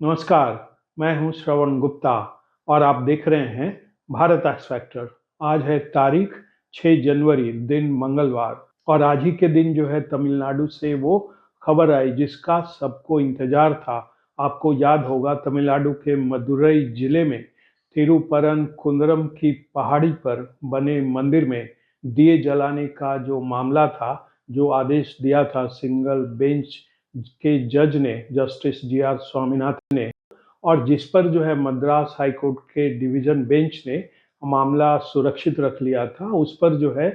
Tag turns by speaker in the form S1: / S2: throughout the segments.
S1: नमस्कार, मैं हूं श्रवण गुप्ता और आप देख रहे हैं भारत एक्स फैक्टर। आज है तारीख 6 जनवरी, दिन मंगलवार। और आज ही के दिन जो है तमिलनाडु से वो खबर आई जिसका सबको इंतजार था। आपको याद होगा, तमिलनाडु के मदुरई जिले में तिरुपरनकुंद्रम की पहाड़ी पर बने मंदिर में दिए जलाने का जो मामला था, जो आदेश दिया था सिंगल बेंच के जज ने, जस्टिस जी आर स्वामीनाथन ने, और जिस पर जो है मद्रास हाई कोर्ट के डिवीजन बेंच ने मामला सुरक्षित रख लिया था, उस पर जो है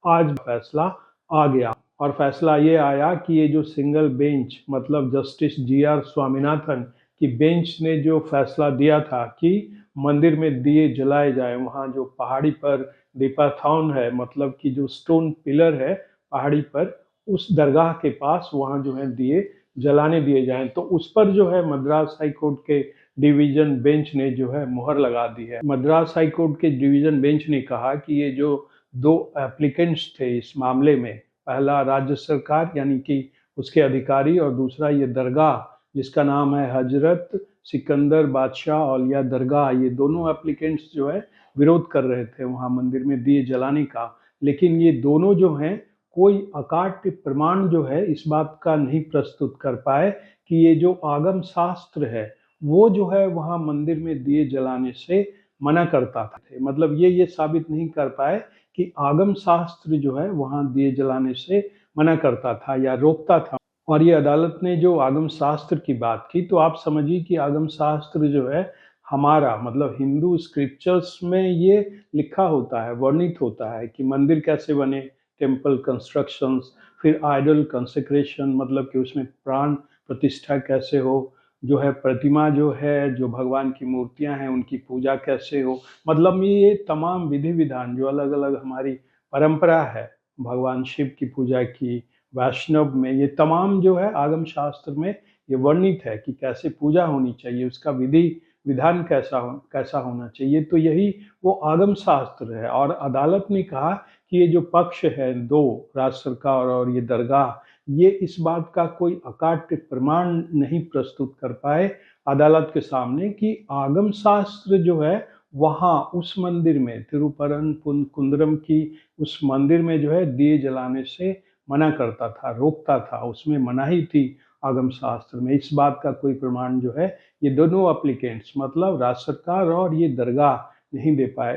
S1: आज फैसला आ गया। और फैसला ये आया कि ये जो सिंगल बेंच मतलब जस्टिस जी आर स्वामीनाथन की बेंच ने जो फैसला दिया था कि मंदिर में दिए जलाए जाए, वहाँ जो पहाड़ी पर दीपाथॉन है, मतलब कि जो स्टोन पिलर है पहाड़ी पर, उस दरगाह के पास वहाँ जो है दिए जलाने दिए जाएं, तो उस पर जो है मद्रास हाई कोर्ट के डिवीजन बेंच ने जो है मुहर लगा दी है। मद्रास हाई कोर्ट के डिवीजन बेंच ने कहा कि ये जो दो एप्लीकेंट्स थे इस मामले में, पहला राज्य सरकार यानी कि उसके अधिकारी, और दूसरा ये दरगाह जिसका नाम है हजरत सिकंदर बादशाह औलिया दरगाह, ये दोनों एप्लीकेंट्स जो है विरोध कर रहे थे वहाँ मंदिर में दिए जलाने का। लेकिन ये दोनों जो हैं कोई अकाट्य प्रमाण जो है इस बात का नहीं प्रस्तुत कर पाए कि ये जो आगम शास्त्र है वो जो है वहाँ मंदिर में दिए जलाने से मना करता था। मतलब ये साबित नहीं कर पाए कि आगम शास्त्र जो है वहाँ दिए जलाने से मना करता था या रोकता था। और ये अदालत ने जो आगम शास्त्र की बात की, तो आप समझिए कि आगम शास्त्र जो है हमारा मतलब हिंदू स्क्रिप्चर्स में ये लिखा होता है, वर्णित होता है कि मंदिर कैसे बने, टेम्पल कंस्ट्रक्शंस, फिर आइडल कंसेक्रेशन मतलब कि उसमें प्राण प्रतिष्ठा कैसे हो, जो है प्रतिमा जो है, जो भगवान की मूर्तियां हैं उनकी पूजा कैसे हो। मतलब ये तमाम विधि विधान जो अलग अलग हमारी परंपरा है, भगवान शिव की पूजा की, वैष्णव में, ये तमाम जो है आगम शास्त्र में ये वर्णित है कि कैसे पूजा होनी चाहिए, उसका विधि विधान कैसा होना चाहिए। तो यही वो आगम शास्त्र है। और अदालत ने कहा कि ये जो पक्ष है दो, राज्य सरकार और ये दरगाह, ये इस बात का कोई अकाट्य प्रमाण नहीं प्रस्तुत कर पाए अदालत के सामने कि आगम शास्त्र जो है वहाँ उस मंदिर में तिरुपरन कुंद्रम की उस मंदिर में जो है दिए जलाने से मना करता था, रोकता था, उसमें मनाही थी आगम शास्त्र में। इस बात का कोई प्रमाण जो है ये दोनों एप्लीकेंट्स मतलब राज्य सरकार और ये दरगाह नहीं दे पाए।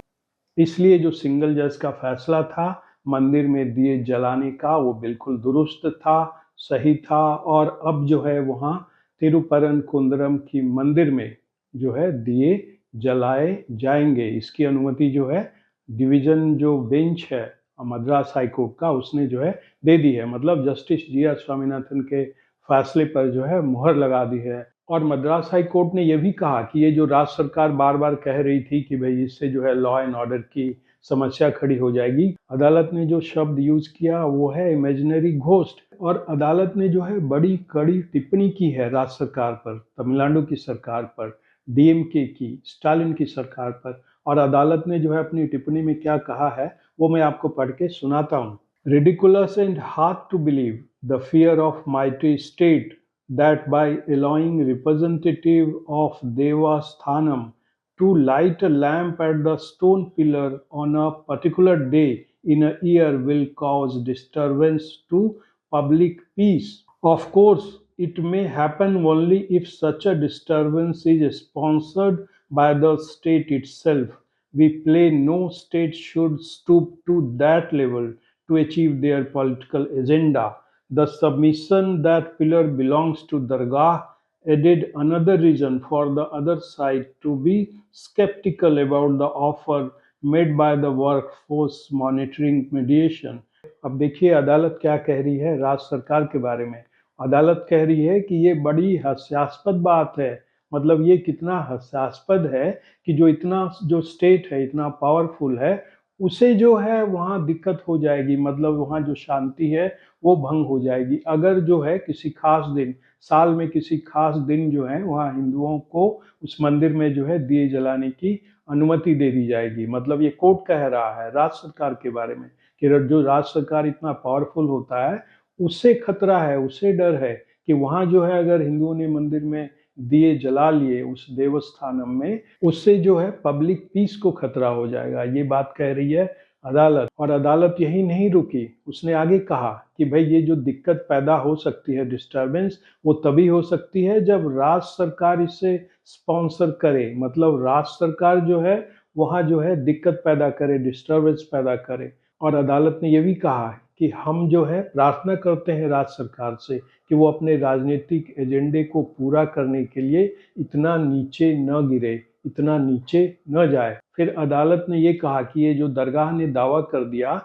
S1: इसलिए जो सिंगल जज का फैसला था मंदिर में दिए जलाने का, वो बिल्कुल दुरुस्त था, सही था। और अब जो है वहाँ तिरुपरन कुंद्रम की मंदिर में जो है दिए जलाए जाएंगे। इसकी अनुमति जो है डिवीजन जो बेंच है मद्रास हाई कोर्ट का, उसने जो है दे दी है। मतलब जस्टिस जी आर स्वामीनाथन के फैसले पर जो है मुहर लगा दी है। और मद्रास हाई कोर्ट ने यह भी कहा कि ये जो राज्य सरकार बार बार कह रही थी कि भाई इससे जो है लॉ एंड ऑर्डर की समस्या खड़ी हो जाएगी, अदालत ने जो शब्द यूज किया वो है इमेजिनरी घोस्ट। और अदालत ने जो है बड़ी कड़ी टिप्पणी की है राज्य सरकार पर, तमिलनाडु की सरकार पर, डीएमके की, स्टालिन की सरकार पर। और अदालत ने जो है अपनी टिप्पणी में क्या कहा है वो मैं आपको पढ़ के सुनाता हूँ। Ridiculous and hard to believe the fear of mighty state that by allowing representative of Devasthanam to light a lamp at the stone pillar on a particular day in a year will cause disturbance to public peace. Of course, it may happen only if such a disturbance is sponsored by the state itself. We play no state should stoop to that level to achieve their political agenda. The submission that pillar belongs to Dargah added another reason for the other side to be skeptical about the offer made by the workforce monitoring mediation. अब देखिए अदालत क्या कह रही है राज्य सरकार के बारे में। अदालत कह रही है कि ये बड़ी हास्यास्पद बात है। मतलब ये कितना हास्यास्पद है कि जो इतना जो स्टेट है इतना पावरफुल है, उसे जो है वहाँ दिक्कत हो जाएगी, मतलब वहाँ जो शांति है वो भंग हो जाएगी अगर जो है किसी खास दिन, साल में किसी खास दिन जो है वहाँ हिंदुओं को उस मंदिर में जो है दिए जलाने की अनुमति दे दी जाएगी। मतलब ये कोर्ट कह रहा है राज्य सरकार के बारे में कि जो राज्य सरकार इतना पावरफुल होता है उससे खतरा है, उससे डर है कि वहाँ जो है अगर हिंदुओं ने मंदिर में दिए जला लिए उस देवस्थानम में, उससे जो है पब्लिक पीस को खतरा हो जाएगा। ये बात कह रही है अदालत। और अदालत यही नहीं रुकी, उसने आगे कहा कि भाई ये जो दिक्कत पैदा हो सकती है, डिस्टर्बेंस, वो तभी हो सकती है जब राज्य सरकार इसे स्पॉन्सर करे। मतलब राज्य सरकार जो है वहाँ जो है दिक्कत पैदा करे, डिस्टर्बेंस पैदा करे। और अदालत ने ये भी कहा है कि हम जो है प्रार्थना करते हैं राज्य सरकार से कि वो अपने राजनीतिक एजेंडे को पूरा करने के लिए इतना नीचे न गिरे, इतना नीचे न जाए। फिर अदालत ने ये कहा कि ये जो दरगाह ने दावा कर दिया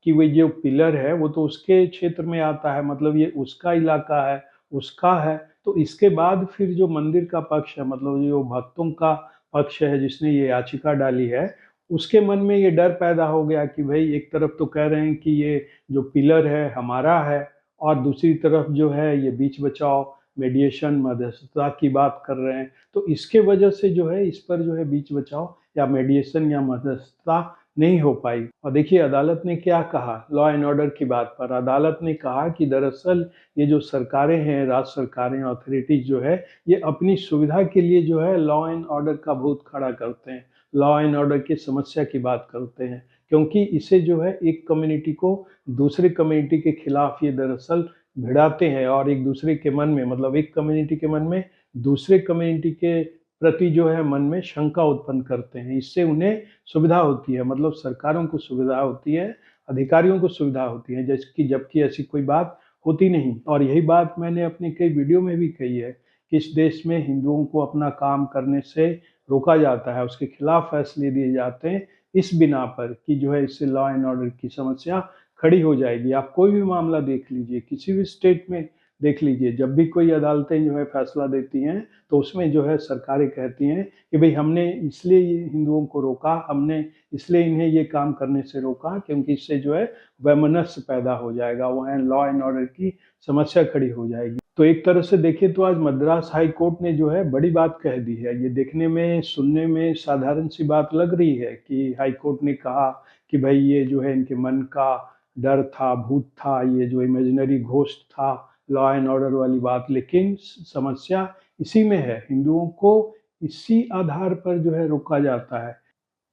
S1: कि वो जो पिलर है वो तो उसके क्षेत्र में आता है, मतलब ये उसका इलाका है, उसका है। तो इसके बाद फिर जो मंदिर का पक्ष है, मतलब जो भक्तों का पक्ष है जिसने ये याचिका डाली है, उसके मन में ये डर पैदा हो गया कि भाई एक तरफ तो कह रहे हैं कि ये जो पिलर है हमारा है, और दूसरी तरफ जो है ये बीच बचाओ, मीडिएशन, मध्यस्थता की बात कर रहे हैं। तो इसके वजह से जो है इस पर जो है बीच बचाओ या मीडिएशन या मध्यस्थता नहीं हो पाई। और देखिए अदालत ने क्या कहा लॉ एंड ऑर्डर की बात पर। अदालत ने कहा कि दरअसल ये जो सरकारें हैं, राज्य सरकारें, अथॉरिटीज जो है, ये अपनी सुविधा के लिए जो है लॉ एंड ऑर्डर का भूत खड़ा करते हैं, लॉ एंड ऑर्डर की समस्या की बात करते हैं, क्योंकि इसे जो है एक कम्युनिटी को दूसरे कम्युनिटी के खिलाफ ये दरअसल भिड़ाते हैं, और एक दूसरे के मन में, मतलब एक कम्युनिटी के मन में दूसरे कम्युनिटी के प्रति जो है मन में शंका उत्पन्न करते हैं। इससे उन्हें सुविधा होती है, मतलब सरकारों को सुविधा होती है, अधिकारियों को सुविधा होती है, जबकि ऐसी कोई बात होती नहीं। और यही बात मैंने अपने कई वीडियो में भी कही है कि इस देश में हिंदुओं को अपना काम करने से रोका जाता है, उसके खिलाफ फैसले दिए जाते हैं इस बिना पर कि जो है इससे लॉ एंड ऑर्डर की समस्या खड़ी हो जाएगी। आप कोई भी मामला देख लीजिए, किसी भी स्टेट में देख लीजिए, जब भी कोई अदालतें जो है फैसला देती हैं तो उसमें जो है सरकारें कहती हैं कि भाई हमने इसलिए ये हिंदुओं को रोका, हमने इसलिए इन्हें ये काम करने से रोका क्योंकि इससे जो है वैमनस्य पैदा हो जाएगा, वहाँ लॉ एंड ऑर्डर की समस्या खड़ी हो जाएगी। तो एक तरह से देखिए तो आज मद्रास हाई कोर्ट ने जो है बड़ी बात कह दी है। ये देखने में, सुनने में साधारण सी बात लग रही है कि हाई कोर्ट ने कहा कि भाई ये जो है इनके मन का डर था, भूत था, ये जो इमेजिनरी घोस्ट था, लॉ एंड ऑर्डर वाली बात। लेकिन समस्या इसी में है, हिंदुओं को इसी आधार पर जो है रोका जाता है।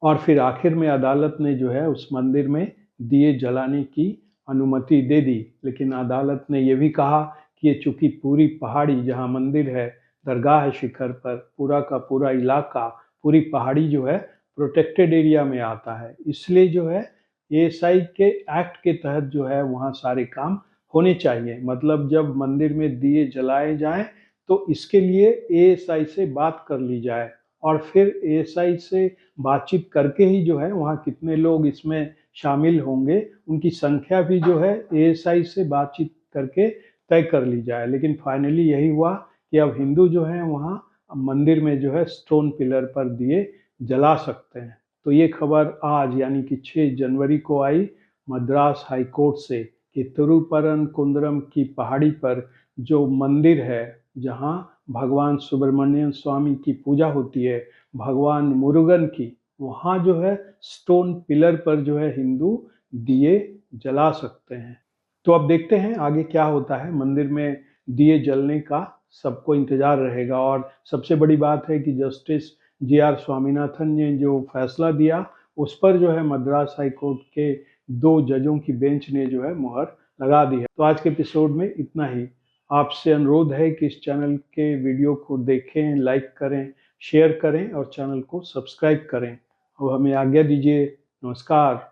S1: और फिर आखिर में अदालत ने जो है उस मंदिर में दिए जलाने की अनुमति दे दी। लेकिन अदालत ने यह भी कहा कि ये चूंकि पूरी पहाड़ी, जहाँ मंदिर है, दरगाह है शिखर पर, पूरा का पूरा इलाका, पूरी पहाड़ी जो है प्रोटेक्टेड एरिया में आता है, इसलिए जो है एएसआई के एक्ट के तहत जो है वहाँ सारे काम होने चाहिए। मतलब जब मंदिर में दिए जलाए जाएं तो इसके लिए एएसआई से बात कर ली जाए, और फिर एएसआई से बातचीत करके ही जो है वहाँ कितने लोग इसमें शामिल होंगे, उनकी संख्या भी जो है एएसआई से बातचीत करके तय कर ली जाए। लेकिन फाइनली यही हुआ कि अब हिंदू जो है वहाँ मंदिर में जो है स्टोन पिलर पर दिए जला सकते हैं। तो ये खबर आज यानी कि 6 जनवरी को आई मद्रास हाई कोर्ट से कि तिरुपरनकुंद्रम की पहाड़ी पर जो मंदिर है, जहाँ भगवान सुब्रमण्यम स्वामी की पूजा होती है, भगवान मुरुगन की, वहाँ जो है स्टोन पिलर पर जो है हिंदू दिए जला सकते हैं। तो अब देखते हैं आगे क्या होता है। मंदिर में दिए जलने का सबको इंतजार रहेगा। और सबसे बड़ी बात है कि जस्टिस जी.आर. स्वामीनाथन ने जो फैसला दिया उस पर जो है मद्रास हाई कोर्ट के 2 जजों की बेंच ने जो है मुहर लगा दी है। तो आज के एपिसोड में इतना ही। आपसे अनुरोध है कि इस चैनल के वीडियो को देखें, लाइक करें, शेयर करें और चैनल को सब्सक्राइब करें। अब हमें आज्ञा दीजिए। नमस्कार।